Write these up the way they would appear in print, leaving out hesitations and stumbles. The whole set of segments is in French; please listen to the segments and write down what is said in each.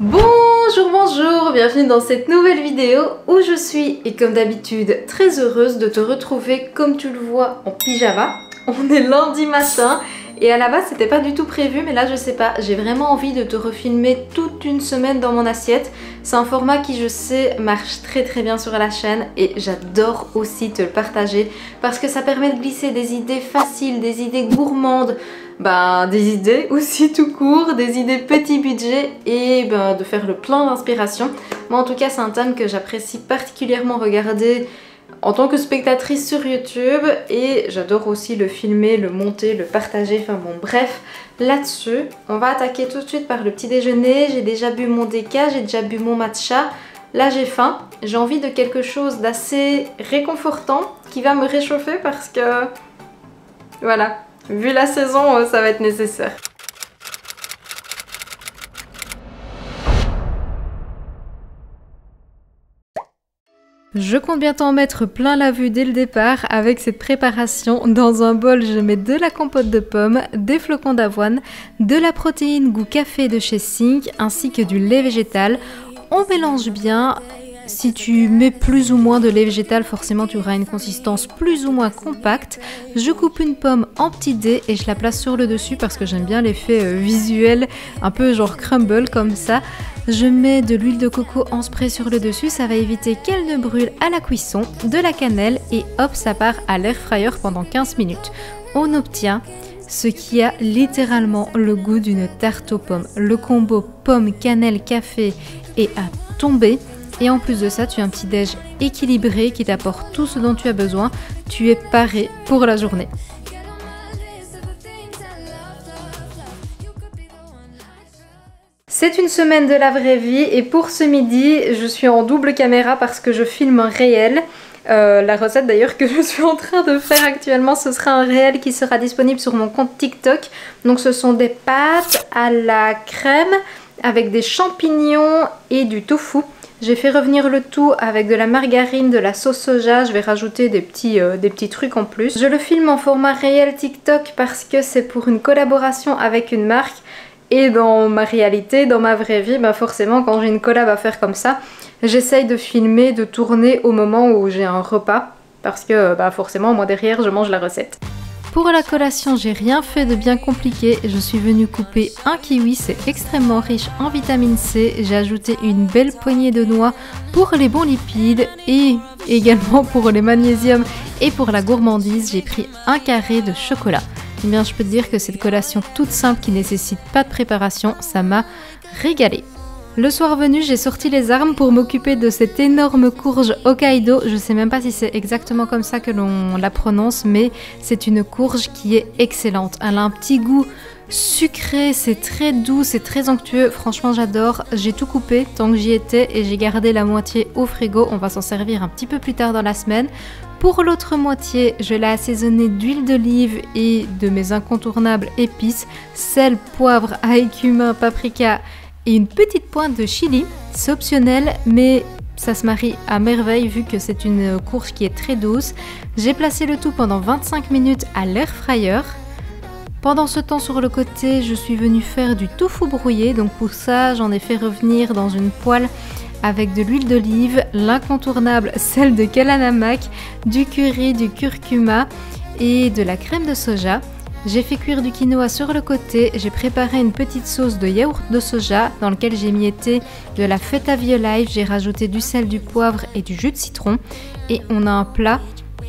Bonjour, bonjour, bienvenue dans cette nouvelle vidéo où je suis, et comme d'habitude, très heureuse de te retrouver comme tu le vois en pyjama. On est lundi matin et à la base c'était pas du tout prévu, mais là je sais pas, j'ai vraiment envie de te refilmer toute une semaine dans mon assiette. C'est un format qui je sais marche très bien sur la chaîne et j'adore aussi te le partager parce que ça permet de glisser des idées faciles, des idées gourmandes, des idées aussi tout court, des idées petit budget et de faire le plein d'inspiration. Moi en tout cas c'est un thème que j'apprécie particulièrement regarder en tant que spectatrice sur YouTube et j'adore aussi le filmer, le monter, le partager, enfin bon bref. Là-dessus, on va attaquer tout de suite par le petit déjeuner. J'ai déjà bu mon déca, j'ai déjà bu mon matcha. Là j'ai faim, j'ai envie de quelque chose d'assez réconfortant qui va me réchauffer parce que voilà, vu la saison, ça va être nécessaire. Je compte bien t'en mettre plein la vue dès le départ avec cette préparation. Dans un bol, je mets de la compote de pommes, des flocons d'avoine, de la protéine goût café de chez Sink ainsi que du lait végétal. On mélange bien. Si tu mets plus ou moins de lait végétal, forcément tu auras une consistance plus ou moins compacte. Je coupe une pomme en petits dés et je la place sur le dessus parce que j'aime bien l'effet visuel, un peu genre crumble comme ça. Je mets de l'huile de coco en spray sur le dessus, ça va éviter qu'elle ne brûle à la cuisson, de la cannelle et hop, ça part à l'air fryer pendant 15 minutes. On obtient ce qui a littéralement le goût d'une tarte aux pommes. Le combo pomme, cannelle, café est à tomber. Et en plus de ça, tu as un petit déj équilibré qui t'apporte tout ce dont tu as besoin. Tu es paré pour la journée. C'est une semaine de la vraie vie et pour ce midi, je suis en double caméra parce que je filme un réel. La recette d'ailleurs que je suis en train de faire actuellement, ce sera un réel qui sera disponible sur mon compte TikTok. Donc ce sont des pâtes à la crème avec des champignons et du tofu. J'ai fait revenir le tout avec de la margarine, de la sauce soja, je vais rajouter des petits trucs en plus. Je le filme en format réel TikTok parce que c'est pour une collaboration avec une marque. Et dans ma réalité, dans ma vraie vie, forcément quand j'ai une collab à faire comme ça, j'essaye de filmer, de tourner au moment où j'ai un repas. Parce que forcément moi derrière je mange la recette. Pour la collation, j'ai rien fait de bien compliqué. Je suis venue couper un kiwi, c'est extrêmement riche en vitamine C. J'ai ajouté une belle poignée de noix pour les bons lipides et également pour les magnésiums et pour la gourmandise. J'ai pris un carré de chocolat. Eh bien, je peux te dire que cette collation toute simple qui nécessite pas de préparation, ça m'a régalé. Le soir venu, j'ai sorti les armes pour m'occuper de cette énorme courge Hokkaido. Je sais même pas si c'est exactement comme ça que l'on la prononce, mais c'est une courge qui est excellente. Elle a un petit goût sucré, c'est très doux, c'est très onctueux. Franchement, j'adore. J'ai tout coupé tant que j'y étais et j'ai gardé la moitié au frigo. On va s'en servir un petit peu plus tard dans la semaine. Pour l'autre moitié, je l'ai assaisonnée d'huile d'olive et de mes incontournables épices, sel, poivre, ail, cumin, paprika et une petite pointe de chili. C'est optionnel, mais ça se marie à merveille vu que c'est une courge qui est très douce. J'ai placé le tout pendant 25 minutes à l'air fryer. Pendant ce temps, sur le côté, je suis venue faire du tofu brouillé. Donc pour ça, j'en ai fait revenir dans une poêle avec de l'huile d'olive, l'incontournable sel de Kalanamak, du curry, du curcuma et de la crème de soja. J'ai fait cuire du quinoa sur le côté, j'ai préparé une petite sauce de yaourt de soja dans laquelle j'ai mietté de la feta violive, j'ai rajouté du sel, du poivre et du jus de citron et on a un plat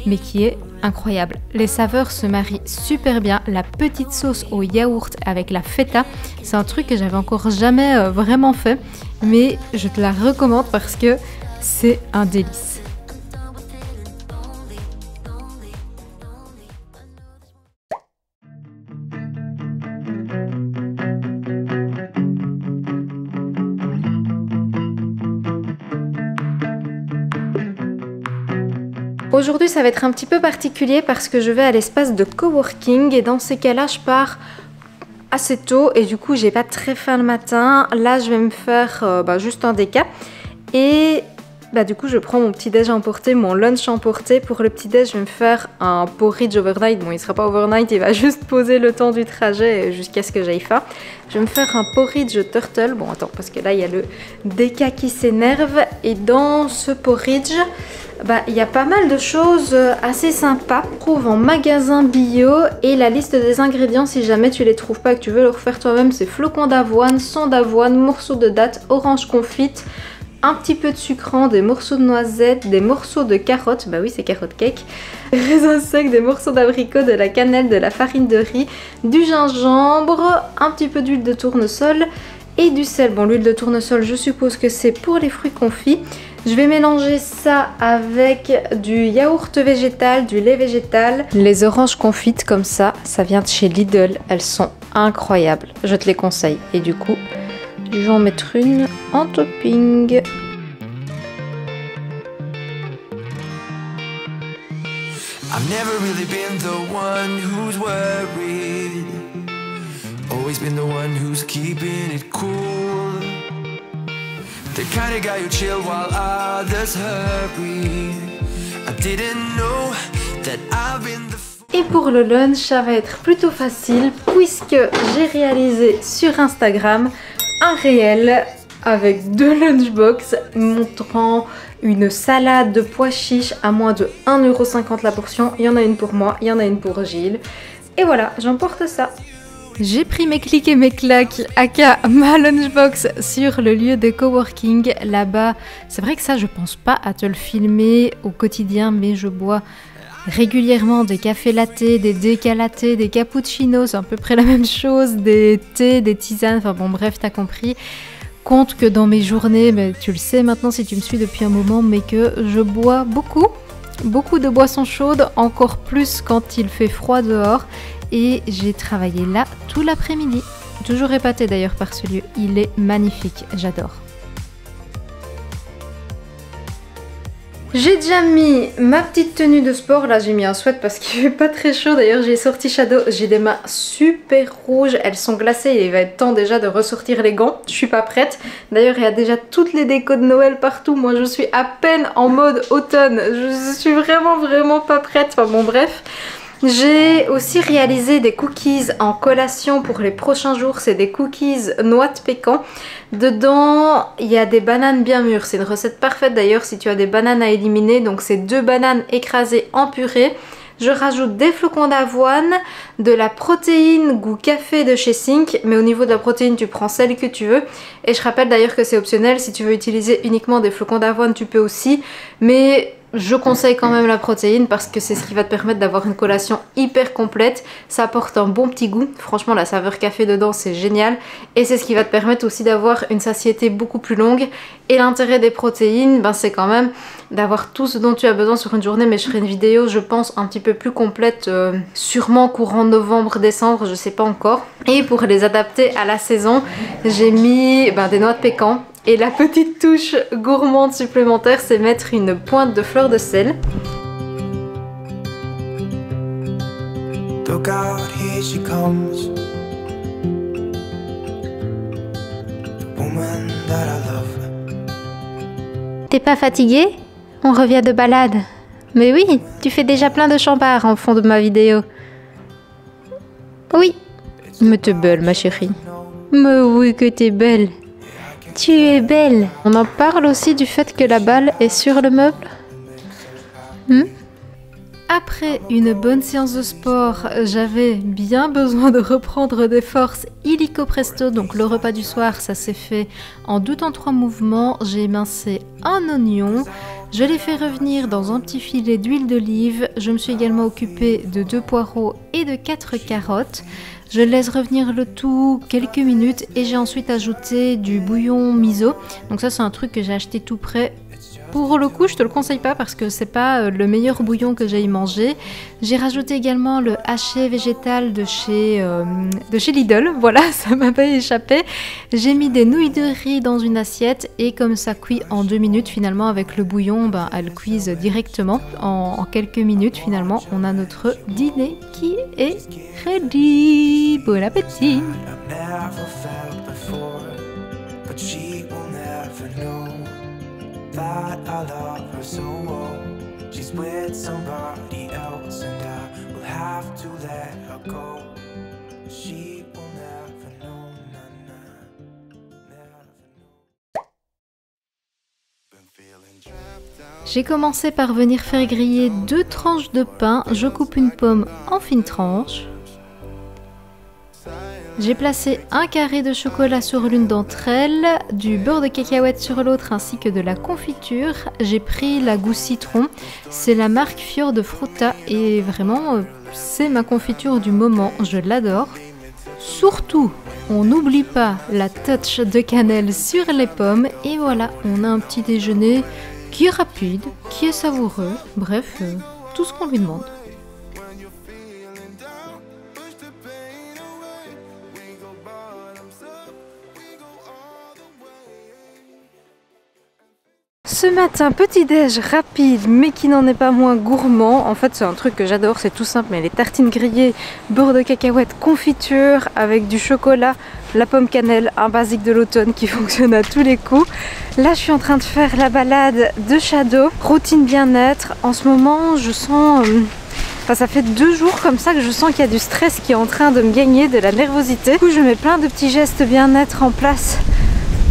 mais qui est incroyable. Les saveurs se marient super bien, la petite sauce au yaourt avec la feta, c'est un truc que j'avais encore jamais vraiment fait mais je te la recommande parce que c'est un délice. Aujourd'hui ça va être un petit peu particulier parce que je vais à l'espace de coworking et dans ces cas-là je pars assez tôt et du coup j'ai pas très faim le matin. Là je vais me faire juste un déca et Bah du coup je prends mon petit déj emporté, mon lunch emporté. Pour le petit déj je vais me faire un porridge overnight. Bon il sera pas overnight, il va juste poser le temps du trajet jusqu'à ce que j'aille faim. Je vais me faire un porridge turtle. Bon attends parce que là il y a le Deka qui s'énerve. Et dans ce porridge, bah il y a pas mal de choses assez sympas. On trouve en magasin bio et la liste des ingrédients si jamais tu les trouves pas et que tu veux le refaire toi-même, c'est flocons d'avoine, sang d'avoine, morceaux de dattes, orange confite, un petit peu de sucrant, des morceaux de noisettes, des morceaux de carottes, bah oui c'est carotte cake, des raisins secs, des morceaux d'abricot, de la cannelle, de la farine de riz, du gingembre, un petit peu d'huile de tournesol et du sel. Bon l'huile de tournesol je suppose que c'est pour les fruits confits. Je vais mélanger ça avec du yaourt végétal, du lait végétal. Les oranges confites comme ça vient de chez Lidl, elles sont incroyables, je te les conseille. Et du coup, je vais en mettre une en topping. I've never really been the one who's worried. Always been the one who's keeping it cool. The kind of guy who chill while others hurry. I didn't know that I've been the... Et pour le lunch, ça va être plutôt facile puisque j'ai réalisé sur Instagram un réel avec 2 lunchbox montrant une salade de pois chiches à moins de 1,50 € la portion. Il y en a une pour moi, il y en a une pour Gilles. Et voilà, j'emporte ça. J'ai pris mes clics et mes claques, aka ma lunchbox, sur le lieu de coworking là-bas. C'est vrai que ça, je pense pas à te le filmer au quotidien, mais je bois régulièrement des cafés lattés, des déca lattés, des cappuccinos, c'est à peu près la même chose, des thés, des tisanes, enfin bon bref, t'as compris. Compte que dans mes journées, mais tu le sais maintenant si tu me suis depuis un moment, mais que je bois beaucoup de boissons chaudes, encore plus quand il fait froid dehors. Et j'ai travaillé là tout l'après-midi. Toujours épatée d'ailleurs par ce lieu, il est magnifique, j'adore. J'ai déjà mis ma petite tenue de sport, là j'ai mis un sweat parce qu'il fait pas très chaud, d'ailleurs j'ai sorti Shadow, j'ai des mains super rouges, elles sont glacées et il va être temps déjà de ressortir les gants, je suis pas prête. D'ailleurs il y a déjà toutes les décos de Noël partout, moi je suis à peine en mode automne, je suis vraiment pas prête, enfin bon bref. J'ai aussi réalisé des cookies en collation pour les prochains jours, c'est des cookies noix de pécan. Dedans, il y a des bananes bien mûres, c'est une recette parfaite d'ailleurs si tu as des bananes à éliminer. Donc c'est 2 bananes écrasées en purée. Je rajoute des flocons d'avoine, de la protéine goût café de chez Sink, mais au niveau de la protéine tu prends celle que tu veux. Et je rappelle d'ailleurs que c'est optionnel, si tu veux utiliser uniquement des flocons d'avoine tu peux aussi, mais je conseille quand même la protéine parce que c'est ce qui va te permettre d'avoir une collation hyper complète. Ça apporte un bon petit goût, franchement la saveur café dedans c'est génial. Et c'est ce qui va te permettre aussi d'avoir une satiété beaucoup plus longue. Et l'intérêt des protéines, ben, c'est quand même d'avoir tout ce dont tu as besoin sur une journée. Mais je ferai une vidéo je pense un petit peu plus complète, sûrement courant novembre-décembre, je sais pas encore. Et pour les adapter à la saison, j'ai mis des noix de pécan. Et la petite touche gourmande supplémentaire, c'est mettre une pointe de fleur de sel. Look out, here she comes. The woman that I love. T'es pas fatiguée? On revient de balade. Mais oui, tu fais déjà plein de chambards en fond de ma vidéo. Oui. Mais t'es belle ma chérie. Mais oui que t'es belle. Tu es belle. On en parle aussi du fait que la balle est sur le meuble. Après une bonne séance de sport, j'avais bien besoin de reprendre des forces illico presto. Donc le repas du soir, ça s'est fait en 2 temps 3 mouvements. J'ai émincé un oignon. Je l'ai fait revenir dans un petit filet d'huile d'olive. Je me suis également occupée de 2 poireaux et de 4 carottes. Je laisse revenir le tout quelques minutes et j'ai ensuite ajouté du bouillon miso. Donc ça c'est un truc que j'ai acheté tout prêt. Pour le coup je te le conseille pas parce que c'est pas le meilleur bouillon que j'ai mangé. J'ai rajouté également le haché végétal de chez Lidl. Voilà, ça m'avait échappé. J'ai mis des nouilles de riz dans une assiette et comme ça cuit en 2 minutes finalement avec le bouillon, elles cuisent directement. En quelques minutes finalement on a notre dîner qui est ready. Bon appétit. that I love her so well. She's with somebody else and I will have to let her go. She will never know, never know. Been feeling trapped out. J'ai commencé par venir faire griller 2 tranches de pain. Je coupe une pomme en fines tranches. J'ai placé un carré de chocolat sur l'une d'entre elles, du beurre de cacahuète sur l'autre ainsi que de la confiture. J'ai pris la goût citron, c'est la marque Fior de Frutta et vraiment c'est ma confiture du moment, je l'adore. Surtout, on n'oublie pas la touch de cannelle sur les pommes et voilà, on a un petit déjeuner qui est rapide, qui est savoureux, bref, tout ce qu'on lui demande. Ce matin, petit déj rapide mais qui n'en est pas moins gourmand. En fait c'est un truc que j'adore, c'est tout simple, mais les tartines grillées, beurre de cacahuète, confiture avec du chocolat, la pomme cannelle, un basique de l'automne qui fonctionne à tous les coups. Là je suis en train de faire la balade de Shadow, routine bien-être. En ce moment je sens... Enfin, ça fait 2 jours comme ça que je sens qu'il y a du stress qui est en train de me gagner, de la nervosité. Du coup je mets plein de petits gestes bien-être en place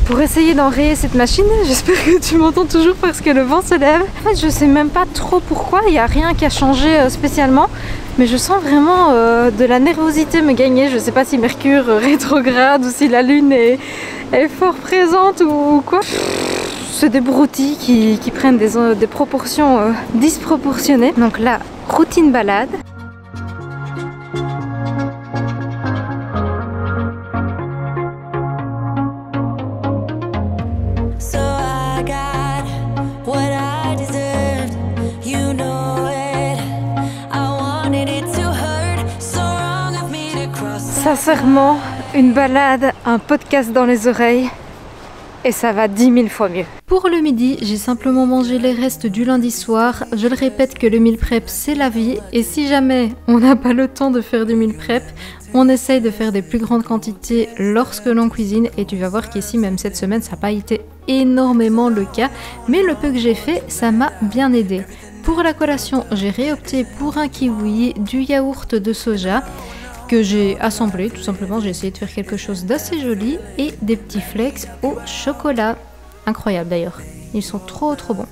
pour essayer d'enrayer cette machine. J'espère que tu m'entends toujours parce que le vent se lève. En fait je sais même pas trop pourquoi, il n'y a rien qui a changé spécialement, mais je sens vraiment de la nervosité me gagner. Je sais pas si Mercure rétrograde ou si la lune est fort présente ou quoi. C'est des broutilles qui prennent des proportions disproportionnées. Donc là, routine balade. Sincèrement, une balade, un podcast dans les oreilles et ça va 10 000 fois mieux. Pour le midi, j'ai simplement mangé les restes du lundi soir. Je le répète que le meal prep c'est la vie et si jamais on n'a pas le temps de faire du meal prep, on essaye de faire des plus grandes quantités lorsque l'on cuisine et tu vas voir qu'ici même cette semaine ça n'a pas été énormément le cas, mais le peu que j'ai fait ça m'a bien aidé. Pour la collation, j'ai réopté pour un kiwi, du yaourt de soja que j'ai assemblé, tout simplement j'ai essayé de faire quelque chose d'assez joli et des petits flakes au chocolat. Incroyable d'ailleurs, ils sont trop bons.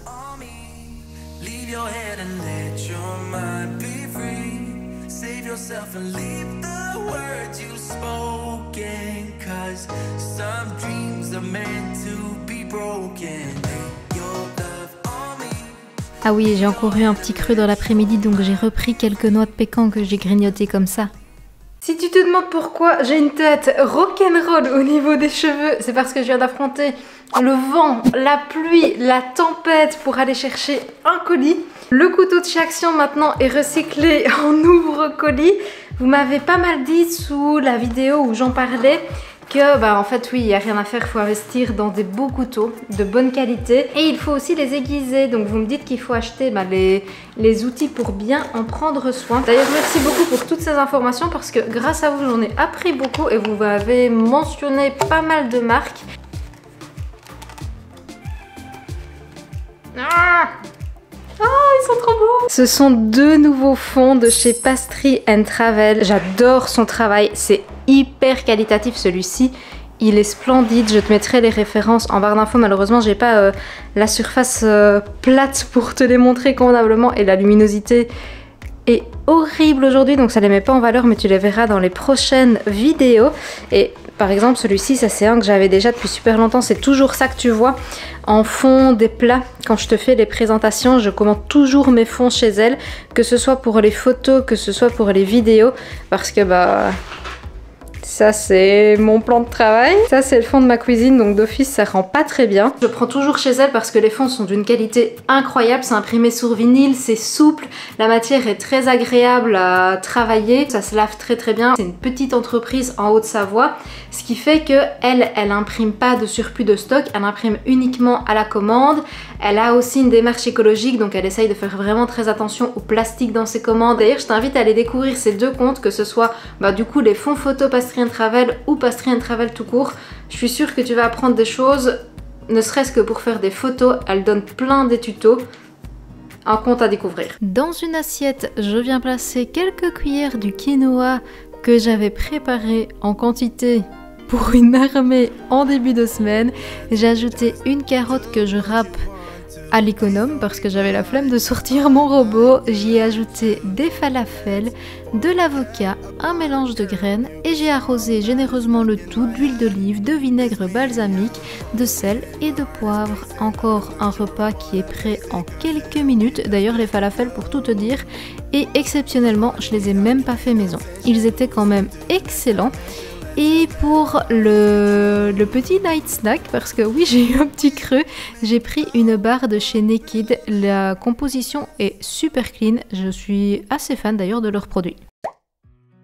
Ah oui, j'ai encore eu un petit creux dans l'après-midi donc j'ai repris quelques noix de pécan que j'ai grignotées comme ça. Si tu te demandes pourquoi j'ai une tête rock'n'roll au niveau des cheveux, c'est parce que je viens d'affronter le vent, la pluie, la tempête pour aller chercher un colis. Le couteau de chez Action maintenant est recyclé en ouvre-colis. Vous m'avez pas mal dit sous la vidéo où j'en parlais que en fait oui, il n'y a rien à faire, il faut investir dans des beaux couteaux de bonne qualité et il faut aussi les aiguiser. Donc vous me dites qu'il faut acheter les outils pour bien en prendre soin. D'ailleurs merci beaucoup pour toutes ces informations parce que grâce à vous j'en ai appris beaucoup et vous m'avez mentionné pas mal de marques. Ils sont trop beaux! Ce sont 2 nouveaux fonds de chez Pastry & Travel. J'adore son travail, c'est hyper qualitatif celui-ci. Il est splendide, je te mettrai les références en barre d'infos. Malheureusement, j'ai pas la surface plate pour te les montrer convenablement et la luminosité est horrible aujourd'hui, donc ça les met pas en valeur, mais tu les verras dans les prochaines vidéos. Et par exemple, celui-ci, ça c'est un que j'avais déjà depuis super longtemps. C'est toujours ça que tu vois en fond des plats. Quand je te fais les présentations, je commande toujours mes fonds chez elle, que ce soit pour les photos, que ce soit pour les vidéos, parce que ça c'est mon plan de travail. Ça c'est le fond de ma cuisine, donc d'office ça rend pas très bien. Je prends toujours chez elle parce que les fonds sont d'une qualité incroyable. C'est imprimé sur vinyle, c'est souple, la matière est très agréable à travailler, ça se lave très bien. C'est une petite entreprise en Haute-Savoie, ce qui fait que elle imprime pas de surplus de stock, elle imprime uniquement à la commande. Elle a aussi une démarche écologique, donc elle essaye de faire vraiment très attention au plastique dans ses commandes. D'ailleurs je t'invite à aller découvrir ces 2 comptes, que ce soit du coup les fonds photo Pastry & Travel ou Pastry & Travel tout court. Je suis sûre que tu vas apprendre des choses ne serait-ce que pour faire des photos. Elle donne plein des tutos. Un compte à découvrir. Dans une assiette, je viens placer quelques cuillères du quinoa que j'avais préparé en quantité pour une armée en début de semaine. J'ai ajouté une carotte que je râpe à l'économe parce que j'avais la flemme de sortir mon robot. J'y ai ajouté des falafels, de l'avocat, un mélange de graines et j'ai arrosé généreusement le tout d'huile d'olive, de vinaigre balsamique, de sel et de poivre. Encore un repas qui est prêt en quelques minutes. D'ailleurs les falafels, pour tout te dire, et exceptionnellement je les ai même pas fait maison. Ils étaient quand même excellents. Et pour le petit night snack, parce que oui j'ai eu un petit creux, j'ai pris une barre de chez Naked. La composition est super clean, je suis assez fan d'ailleurs de leurs produits.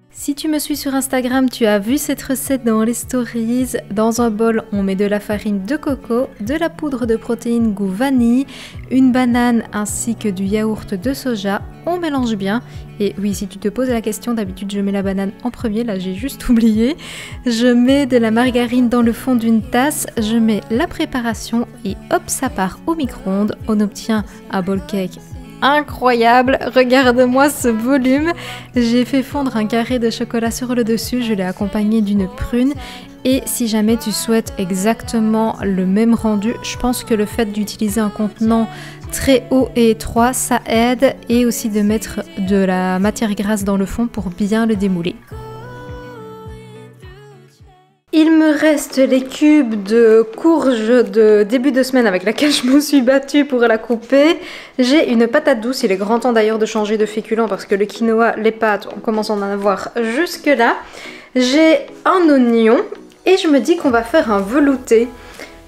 Si tu me suis sur Instagram, tu as vu cette recette dans les stories. Dans un bol, on met de la farine de coco, de la poudre de protéines goût vanille, une banane ainsi que du yaourt de soja. On mélange bien. Et oui, si tu te poses la question, d'habitude je mets la banane en premier, là j'ai juste oublié. Je mets de la margarine dans le fond d'une tasse, je mets la préparation et hop, ça part au micro-ondes. On obtient un bowl cake incroyable, regarde-moi ce volume. J'ai fait fondre un carré de chocolat sur le dessus, je l'ai accompagné d'une prune. Et si jamais tu souhaites exactement le même rendu, je pense que le fait d'utiliser un contenant très haut et étroit, ça aide, et aussi de mettre de la matière grasse dans le fond pour bien le démouler. Il me reste les cubes de courge de début de semaine avec laquelle je me suis battue pour la couper. J'ai une patate douce, il est grand temps d'ailleurs de changer de féculent parce que le quinoa, les pâtes, on commence à en avoir jusque là. J'ai un oignon et je me dis qu'on va faire un velouté.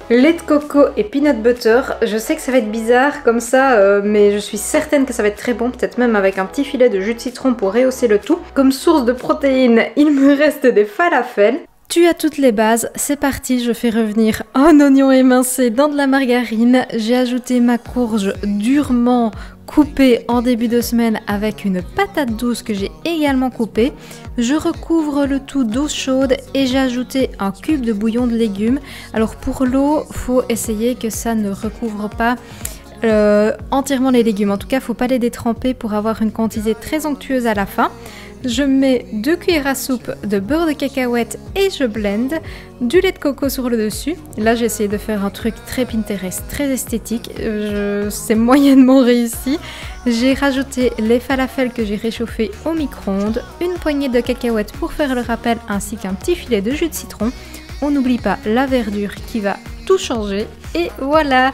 Lait de coco et peanut butter. Je sais que ça va être bizarre comme ça, mais je suis certaine que ça va être très bon, peut-être même avec un petit filet de jus de citron pour rehausser le tout. Comme source de protéines, il me reste des falafels. Tu as toutes les bases, c'est parti, je fais revenir un oignon émincé dans de la margarine. J'ai ajouté ma courge durement coupée en début de semaine avec une patate douce que j'ai également coupée. Je recouvre le tout d'eau chaude et j'ai ajouté un cube de bouillon de légumes. Alors pour l'eau, faut essayer que ça ne recouvre pas entièrement les légumes. En tout cas, faut pas les détremper pour avoir une quantité très onctueuse à la fin. Je mets 2 cuillères à soupe de beurre de cacahuète et je blende du lait de coco sur le dessus. Là, j'ai essayé de faire un truc très Pinterest, très esthétique. C'est moyennement réussi. J'ai rajouté les falafels que j'ai réchauffés au micro-ondes, une poignée de cacahuètes pour faire le rappel ainsi qu'un petit filet de jus de citron. On n'oublie pas la verdure qui va tout changer. Et voilà!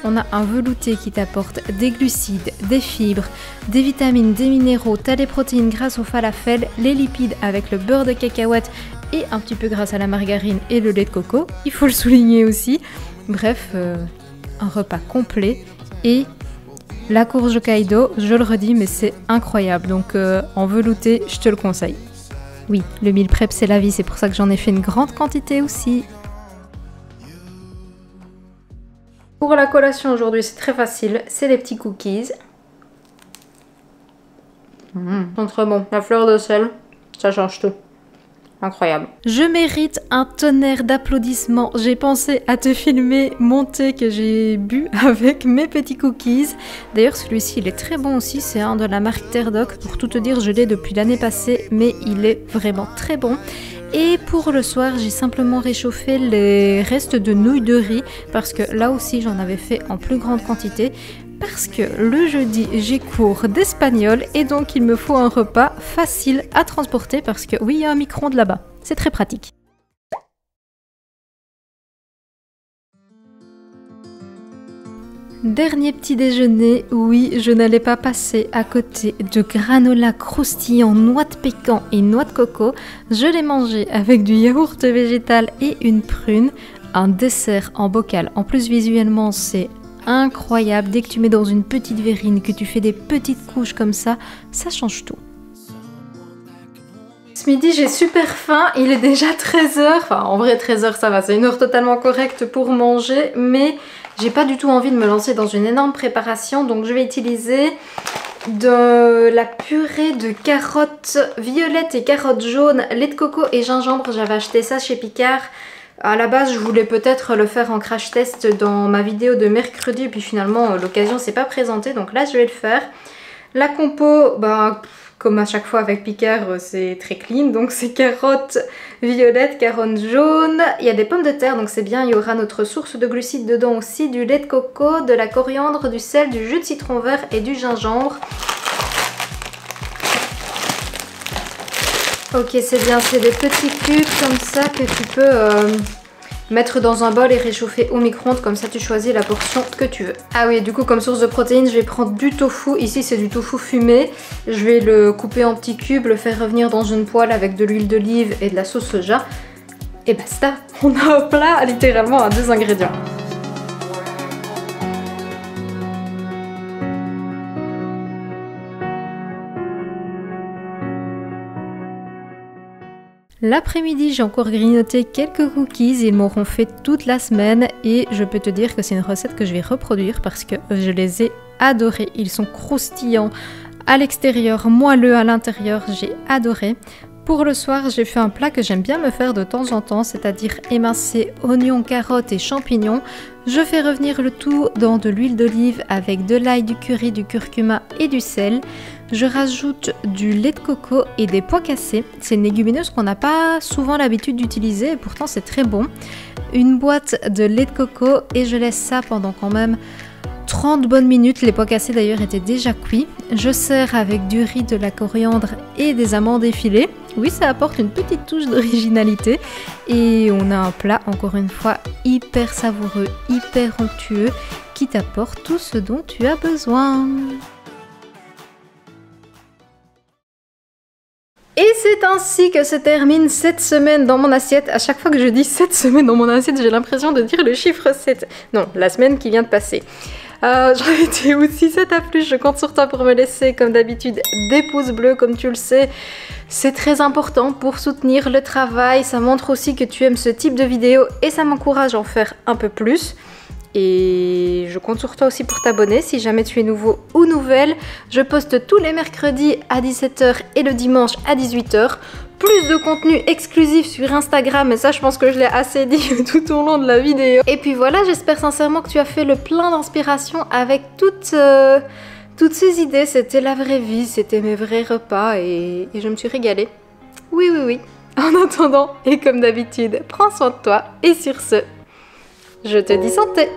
On a un velouté qui t'apporte des glucides, des fibres, des vitamines, des minéraux, t'as des protéines grâce au falafel, les lipides avec le beurre de cacahuète et un petit peu grâce à la margarine et le lait de coco, il faut le souligner aussi. Bref, un repas complet et la courge Hokkaido, je le redis, mais c'est incroyable. Donc en velouté, je te le conseille. Oui, le meal prep c'est la vie, c'est pour ça que j'en ai fait une grande quantité aussi. Pour la collation aujourd'hui, c'est très facile, c'est les petits cookies. Ils sont très bons. La fleur de sel, ça change tout. Incroyable. Je mérite un tonnerre d'applaudissements. J'ai pensé à te filmer mon thé que j'ai bu avec mes petits cookies. D'ailleurs, celui-ci, il est très bon aussi. C'est un de la marque Terdoc. Pour tout te dire, je l'ai depuis l'année passée, mais il est vraiment très bon. Et pour le soir, j'ai simplement réchauffé les restes de nouilles de riz parce que là aussi, j'en avais fait en plus grande quantité. Parce que le jeudi, j'ai cours d'espagnol et donc il me faut un repas facile à transporter parce que oui, il y a un micro-ondes là-bas. C'est très pratique. Dernier petit déjeuner, oui, je n'allais pas passer à côté de granola croustillant, noix de pécan et noix de coco. Je l'ai mangé avec du yaourt végétal et une prune, un dessert en bocal. En plus, visuellement, c'est incroyable. Dès que tu mets dans une petite verrine, que tu fais des petites couches comme ça change tout. Ce midi, j'ai super faim. Il est déjà 13h. Enfin, en vrai, 13h, ça va. C'est une heure totalement correcte pour manger, mais j'ai pas du tout envie de me lancer dans une énorme préparation, donc je vais utiliser de la purée de carottes violettes et carottes jaunes, lait de coco et gingembre. J'avais acheté ça chez Picard À la base, je voulais peut-être le faire en crash test dans ma vidéo de mercredi, puis finalement l'occasion s'est pas présentée, donc là je vais le faire. La compo, bah, comme à chaque fois avec Picard, c'est très clean, donc c'est carottes violettes, carottes jaunes, il y a des pommes de terre, donc c'est bien, il y aura notre source de glucides dedans aussi, du lait de coco, de la coriandre, du sel, du jus de citron vert et du gingembre. Ok, c'est bien, c'est des petits cubes comme ça que tu peux mettre dans un bol et réchauffer au micro-ondes, comme ça tu choisis la portion que tu veux. Ah oui, du coup comme source de protéines, je vais prendre du tofu, ici c'est du tofu fumé. Je vais le couper en petits cubes, le faire revenir dans une poêle avec de l'huile d'olive et de la sauce soja. Et basta, on a un plat littéralement à 2 ingrédients. L'après-midi, j'ai encore grignoté quelques cookies, ils m'auront fait toute la semaine et je peux te dire que c'est une recette que je vais reproduire parce que je les ai adorés. Ils sont croustillants à l'extérieur, moelleux à l'intérieur, j'ai adoré. Pour le soir, j'ai fait un plat que j'aime bien me faire de temps en temps, c'est-à-dire émincer oignons, carottes et champignons. Je fais revenir le tout dans de l'huile d'olive avec de l'ail, du curry, du curcuma et du sel. Je rajoute du lait de coco et des pois cassés. C'est une légumineuse qu'on n'a pas souvent l'habitude d'utiliser et pourtant c'est très bon. Une boîte de lait de coco et je laisse ça pendant quand même 30 bonnes minutes. Les pois cassés d'ailleurs étaient déjà cuits. Je sers avec du riz, de la coriandre et des amandes effilées. Oui, ça apporte une petite touche d'originalité. Et on a un plat, encore une fois, hyper savoureux, hyper onctueux, qui t'apporte tout ce dont tu as besoin. Et c'est ainsi que se termine cette semaine dans mon assiette. À chaque fois que je dis cette semaine dans mon assiette, j'ai l'impression de dire le chiffre 7. Non, la semaine qui vient de passer. J'en étais où? Si ça t'a plu, je compte sur toi pour me laisser, comme d'habitude, des pouces bleus, comme tu le sais. C'est très important pour soutenir le travail. Ça montre aussi que tu aimes ce type de vidéo et ça m'encourage à en faire un peu plus. Et je compte sur toi aussi pour t'abonner si jamais tu es nouveau ou nouvelle. Je poste tous les mercredis à 17 h et le dimanche à 18 h. Plus de contenu exclusif sur Instagram, et ça je pense que je l'ai assez dit tout au long de la vidéo. Et puis voilà, j'espère sincèrement que tu as fait le plein d'inspiration avec toutes ces idées. C'était la vraie vie, c'était mes vrais repas et je me suis régalée. Oui, oui, oui. En attendant, et comme d'habitude, prends soin de toi et sur ce, je te dis santé!